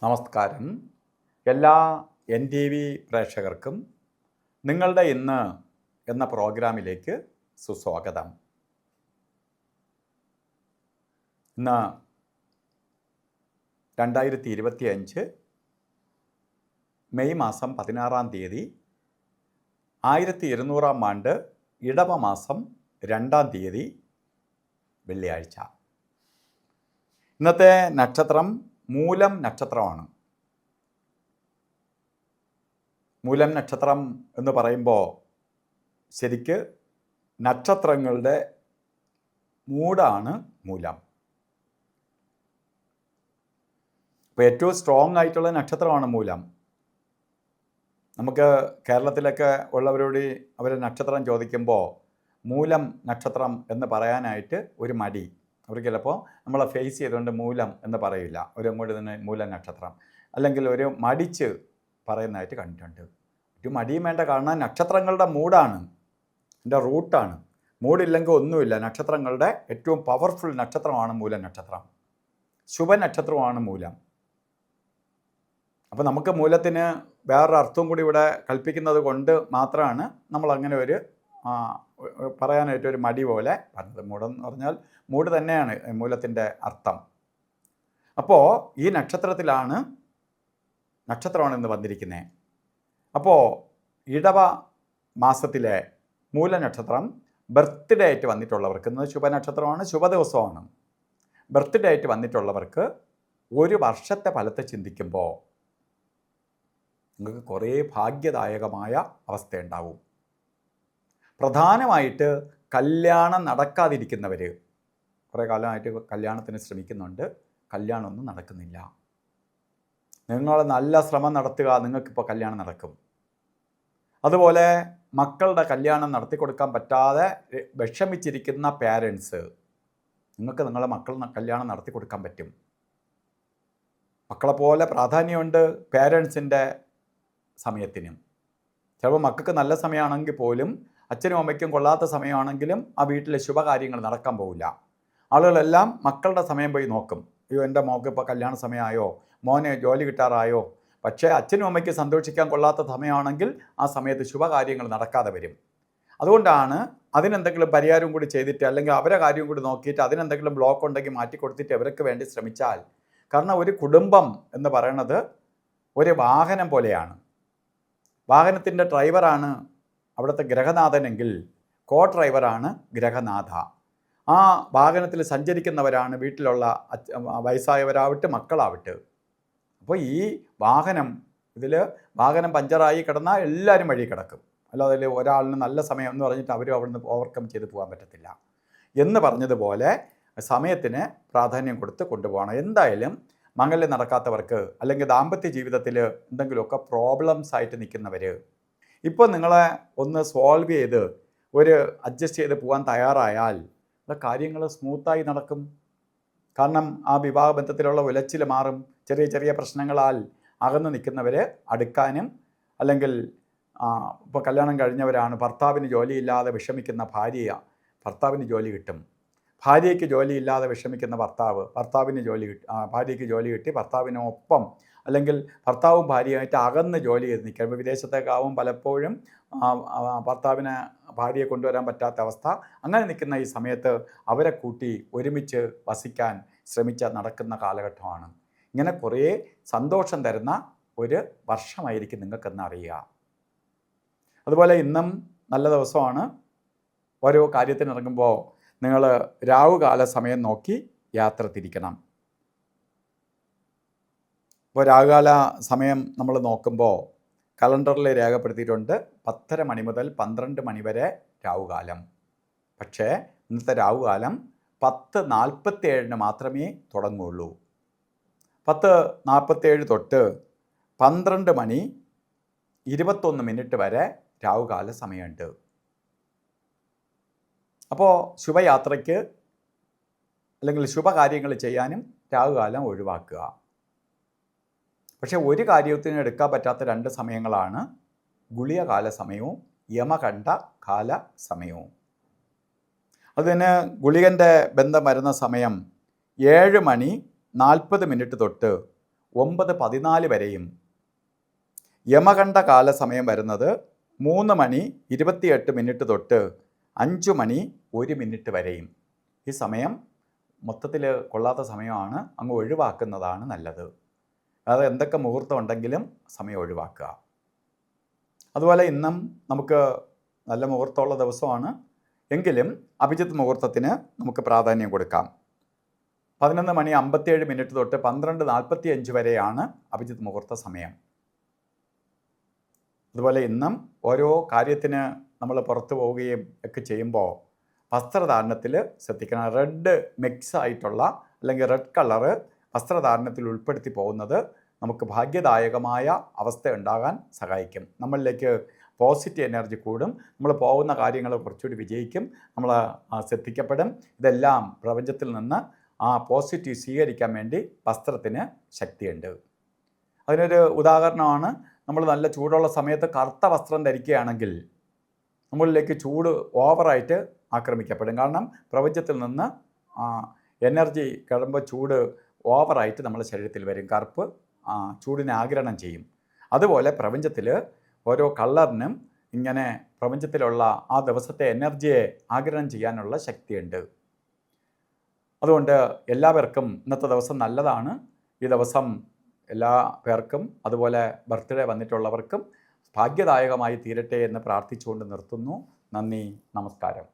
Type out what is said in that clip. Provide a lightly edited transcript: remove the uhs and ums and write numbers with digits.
നമസ്കാരം. എല്ലാ NTV പ്രേക്ഷകർക്കും നിങ്ങളുടെ ഇന്ന് എന്ന പ്രോഗ്രാമിലേക്ക് സുസ്വാഗതം. ഇന്ന് 2025 മെയ് മാസം 16-ാം തീയതി 1200-ാം ആണ്ട് ഇടവ മാസം 2-ാം തീയതി വെള്ളിയാഴ്ച. ഇന്നത്തെ നക്ഷത്രം മൂലം നക്ഷത്രമാണ്. മൂലം നക്ഷത്രം എന്ന് പറയുമ്പോൾ ശരിക്ക് നക്ഷത്രങ്ങളുടെ മൂടാണ് മൂലം. ഇപ്പോൾ ഏറ്റവും സ്ട്രോങ് ആയിട്ടുള്ള നക്ഷത്രമാണ് മൂലം. നമുക്ക് കേരളത്തിലൊക്കെ ഉള്ളവരോട് അവർ നക്ഷത്രം ചോദിക്കുമ്പോൾ മൂലം നക്ഷത്രം എന്ന് പറയാനായിട്ട് ഒരു മടി. അവർക്ക് ചിലപ്പോൾ നമ്മളെ ഫേസ് ചെയ്തുകൊണ്ട് മൂലം എന്ന് പറയില്ല, ഒരു അങ്ങോട്ട് തന്നെ മൂലം നക്ഷത്രം, അല്ലെങ്കിൽ ഒരു മടിച്ച് പറയുന്നതായിട്ട് കണ്ടിട്ടുണ്ട്. ഒരു മടിയും വേണ്ട, കാരണം നക്ഷത്രങ്ങളുടെ മൂടാണ്, എൻ്റെ റൂട്ടാണ്. മൂടില്ലെങ്കിൽ ഒന്നുമില്ല. നക്ഷത്രങ്ങളുടെ ഏറ്റവും പവർഫുൾ നക്ഷത്രമാണ് മൂലം നക്ഷത്രം. ശുഭനക്ഷത്രമാണ് മൂലം. അപ്പോൾ നമുക്ക് മൂലത്തിന് വേറൊരു അർത്ഥവും കൂടി ഇവിടെ കൽപ്പിക്കുന്നത് കൊണ്ട് മാത്രമാണ് നമ്മളങ്ങനെ ഒരു പറയാനായിട്ടൊരു മടി പോലെ പറഞ്ഞത്. മൂടെന്ന് പറഞ്ഞാൽ മൂട് തന്നെയാണ് മൂലത്തിൻ്റെ അർത്ഥം. അപ്പോൾ ഈ നക്ഷത്രമാണ് ഇന്ന് വന്നിരിക്കുന്നത്. അപ്പോൾ ഇടവ മാസത്തിലെ മൂലനക്ഷത്രം ബർത്ത്ഡേ ആയിട്ട് വന്നിട്ടുള്ളവർക്ക്, ഇന്ന് ശുഭനക്ഷത്രമാണ്, ശുഭദിവസമാണ്. ബർത്ത്ഡേ ആയിട്ട് വന്നിട്ടുള്ളവർക്ക് ഒരു വർഷത്തെ ഫലത്തെ ചിന്തിക്കുമ്പോൾ നിങ്ങൾക്ക് കുറേ ഭാഗ്യദായകമായ അവസ്ഥയുണ്ടാവും. പ്രധാനമായിട്ട് കല്യാണം നടക്കാതിരിക്കുന്നവർ, കുറേ കാലമായിട്ട് കല്യാണത്തിന് ശ്രമിക്കുന്നുണ്ട്, കല്യാണമൊന്നും നടക്കുന്നില്ല. നിങ്ങൾ നല്ല ശ്രമം നടത്തുക, നിങ്ങൾക്കിപ്പോൾ കല്യാണം നടക്കും. അതുപോലെ മക്കളുടെ കല്യാണം നടത്തി കൊടുക്കാൻ പറ്റാതെ വിഷമിച്ചിരിക്കുന്ന പാരൻസ്, നിങ്ങൾക്ക് നിങ്ങളുടെ മക്കളുടെ കല്യാണം നടത്തി കൊടുക്കാൻ പറ്റും. മക്കളെ പോലെ പ്രാധാന്യമുണ്ട് പാരൻസിൻ്റെ സമയത്തിനും. ചിലപ്പോൾ മക്കൾക്ക് നല്ല സമയമാണെങ്കിൽ പോലും അച്ഛനും അമ്മയ്ക്കും കൊള്ളാത്ത സമയമാണെങ്കിലും ആ വീട്ടിലെ ശുഭകാര്യങ്ങൾ നടക്കാൻ പോവില്ല. ആളുകളെല്ലാം മക്കളുടെ സമയം പോയി നോക്കും. അയ്യോ, എൻ്റെ മോൾക്ക് ഇപ്പോൾ കല്യാണ സമയമായോ, മോനെ ജോലി കിട്ടാറായോ. പക്ഷേ അച്ഛനും അമ്മയ്ക്ക് സന്തോഷിക്കാൻ കൊള്ളാത്ത സമയമാണെങ്കിൽ ആ സമയത്ത് ശുഭകാര്യങ്ങൾ നടക്കാതെ വരും. അതുകൊണ്ടാണ് അതിനെന്തെങ്കിലും പരിഹാരം കൂടി ചെയ്തിട്ട്, അല്ലെങ്കിൽ അവരെ കാര്യം കൂടി നോക്കിയിട്ട് അതിനെന്തെങ്കിലും ബ്ലോക്ക് ഉണ്ടെങ്കിൽ മാറ്റി കൊടുത്തിട്ട് അവർക്ക് വേണ്ടി ശ്രമിച്ചാൽ. കാരണം ഒരു കുടുംബം എന്ന് പറയുന്നത് ഒരു വാഹനം പോലെയാണ്. വാഹനത്തിൻ്റെ ഡ്രൈവറാണ് അവിടുത്തെ ഗ്രഹനാഥനെങ്കിൽ കോ ഡ്രൈവറാണ് ഗ്രഹനാഥ. ആ വാഹനത്തിൽ സഞ്ചരിക്കുന്നവരാണ് വീട്ടിലുള്ള വയസ്സായവരാവട്ടെ മക്കളാവട്ടെ. അപ്പോൾ ഈ വാഹനം പഞ്ചറായി കിടന്നാൽ എല്ലാവരും വഴി കിടക്കും. അല്ലാതെ അതിൽ ഒരാളിന് നല്ല സമയം എന്ന് പറഞ്ഞിട്ട് അവരും അവിടുന്ന് ഓവർകം ചെയ്ത് പോകാൻ പറ്റത്തില്ല. എന്ന് പറഞ്ഞതുപോലെ സമയത്തിന് പ്രാധാന്യം കൊടുത്ത് കൊണ്ടുപോകണം. എന്തായാലും മംഗല്യം നടക്കാത്തവർക്ക്, അല്ലെങ്കിൽ ദാമ്പത്യ ജീവിതത്തിൽ എന്തെങ്കിലുമൊക്കെ പ്രോബ്ലംസ് ആയിട്ട് നിൽക്കുന്നവർ, ഇപ്പോൾ നിങ്ങളെ ഒന്ന് സോൾവ് ചെയ്ത് ഒരു അഡ്ജസ്റ്റ് ചെയ്ത് പോകാൻ തയ്യാറായാൽ കാര്യങ്ങൾ സ്മൂത്തായി നടക്കും. കാരണം ആ വിവാഹ ബന്ധത്തിലുള്ള ഉലച്ചിൽ മാറും. ചെറിയ ചെറിയ പ്രശ്നങ്ങളാൽ അകന്ന് നിൽക്കുന്നവർ അടുക്കാനും, അല്ലെങ്കിൽ ഇപ്പോൾ കല്യാണം കഴിഞ്ഞവരാണ്, ഭർത്താവിന് ജോലിയില്ലാതെ വിഷമിക്കുന്ന ഭർത്താവിന് ജോലി കിട്ടും. ഭാര്യയ്ക്ക് ജോലിയില്ലാതെ വിഷമിക്കുന്ന ഭാര്യയ്ക്ക് ജോലി കിട്ടി ഭർത്താവിനൊപ്പം, അല്ലെങ്കിൽ ഭർത്താവും ഭാര്യയായിട്ട് അകന്ന് ജോലി ചെയ്ത് നിൽക്കുക. ഇപ്പോൾ വിദേശത്തേക്കാവും പലപ്പോഴും ഭർത്താവിന് ഭാര്യയെ കൊണ്ടുവരാൻ പറ്റാത്ത അവസ്ഥ. അങ്ങനെ നിൽക്കുന്ന ഈ സമയത്ത് അവരെ കൂട്ടി ഒരുമിച്ച് വസിക്കാൻ ശ്രമിച്ച നടക്കുന്ന കാലഘട്ടമാണ്. ഇങ്ങനെ കുറേ സന്തോഷം തരുന്ന ഒരു വർഷമായിരിക്കും നിങ്ങൾക്കെന്ന് അറിയുക. അതുപോലെ ഇന്നും നല്ല ദിവസമാണ്. ഓരോ കാര്യത്തിനിറങ്ങുമ്പോൾ നിങ്ങൾ രാവുകാല സമയം നോക്കി യാത്ര തിരിക്കണം. ഇപ്പോൾ രാവുകാല സമയം നമ്മൾ നോക്കുമ്പോൾ കലണ്ടറിൽ രേഖപ്പെടുത്തിയിട്ടുണ്ട് 10:30 മണി മുതൽ 12 മണി വരെ രാവുകാലം. പക്ഷേ ഇന്നത്തെ രാവുകാലം 10:47 മാത്രമേ തുടങ്ങുള്ളൂ. 10:47 തൊട്ട് 12 മണി 21 മിനിറ്റ് വരെ രാവുകാല സമയമുണ്ട്. അപ്പോൾ ശുഭയാത്രയ്ക്ക് അല്ലെങ്കിൽ ശുഭകാര്യങ്ങൾ ചെയ്യാനും രാവുകാലം ഒഴിവാക്കുക. പക്ഷേ ഒരു കാര്യത്തിന് എടുക്കാൻ പറ്റാത്ത 2 സമയങ്ങളാണ് ഗുളികകാല സമയവും യമകണ്ഠ കാല സമയവും. അതിന് ഗുളികൻ്റെ ബന്ധം വരുന്ന സമയം 7:40 തൊട്ട് 9:14 വരെയും യമകണ്ഠ കാല സമയം വരുന്നത് 3:28 തൊട്ട് 5:01 വരെയും. ഈ സമയം മൊത്തത്തിൽ കൊള്ളാത്ത സമയമാണ്, അങ്ങ് ഒഴിവാക്കുന്നതാണ് നല്ലത്. അത് എന്തൊക്കെ മുഹൂർത്തം ഉണ്ടെങ്കിലും സമയം ഒഴിവാക്കുക. അതുപോലെ ഇന്നും നമുക്ക് നല്ല മുഹൂർത്തമുള്ള ദിവസമാണ്, എങ്കിലും അഭിജിത്ത് മുഹൂർത്തത്തിന് നമുക്ക് പ്രാധാന്യം കൊടുക്കാം. 11:57 തൊട്ട് 12:45 വരെയാണ് അഭിജിത്ത് മുഹൂർത്ത സമയം. അതുപോലെ ഇന്നും ഓരോ കാര്യത്തിന് നമ്മൾ പുറത്തു പോവുകയും ഒക്കെ ചെയ്യുമ്പോൾ വസ്ത്രധാരണത്തിൽ ശ്രദ്ധിക്കണം. റെഡ് മിക്സ് ആയിട്ടുള്ള അല്ലെങ്കിൽ റെഡ് കളറ് വസ്ത്രധാരണത്തിൽ ഉൾപ്പെടുത്തി പോകുന്നത് നമുക്ക് ഭാഗ്യദായകമായ അവസ്ഥ ഉണ്ടാകാൻ സഹായിക്കും. നമ്മളിലേക്ക് പോസിറ്റീവ് എനർജി കൂടും, നമ്മൾ പോകുന്ന കാര്യങ്ങൾ കുറച്ചുകൂടി വിജയിക്കും, നമ്മൾ ശ്രദ്ധിക്കപ്പെടും. ഇതെല്ലാം പ്രപഞ്ചത്തിൽ നിന്ന് ആ പോസിറ്റീവ് സ്വീകരിക്കാൻ വേണ്ടി വസ്ത്രത്തിന് ശക്തിയുണ്ട്. അതിനൊരു ഉദാഹരണമാണ്, നമ്മൾ നല്ല ചൂടുള്ള സമയത്ത് കറുത്ത വസ്ത്രം ധരിക്കുകയാണെങ്കിൽ നമ്മളിലേക്ക് ചൂട് ഓവറായിട്ട് ആക്രമിക്കപ്പെടും. കാരണം പ്രപഞ്ചത്തിൽ നിന്ന് എനർജി കിളമ്പുമ്പോൾ ചൂട് ഓവറായിട്ട് നമ്മുടെ ശരീരത്തിൽ വരും. കറുപ്പ് ചൂടിനെ ആഗിരണം ചെയ്യും. അതുപോലെ പ്രപഞ്ചത്തിൽ ഓരോ കളറിനും ഇങ്ങനെ പ്രപഞ്ചത്തിലുള്ള ആ ദിവസത്തെ എനർജിയെ ആഗിരണം ചെയ്യാനുള്ള ശക്തിയുണ്ട്. അതുകൊണ്ട് എല്ലാവർക്കും ഇന്നത്തെ ദിവസം നല്ലതാണ്. ഈ ദിവസം എല്ലാ പേർക്കും, അതുപോലെ ബർത്ത്ഡേ വന്നിട്ടുള്ളവർക്കും ഭാഗ്യദായകമായി തീരട്ടെ എന്ന് പ്രാർത്ഥിച്ചുകൊണ്ട് നിർത്തുന്നു. നന്ദി, നമസ്കാരം.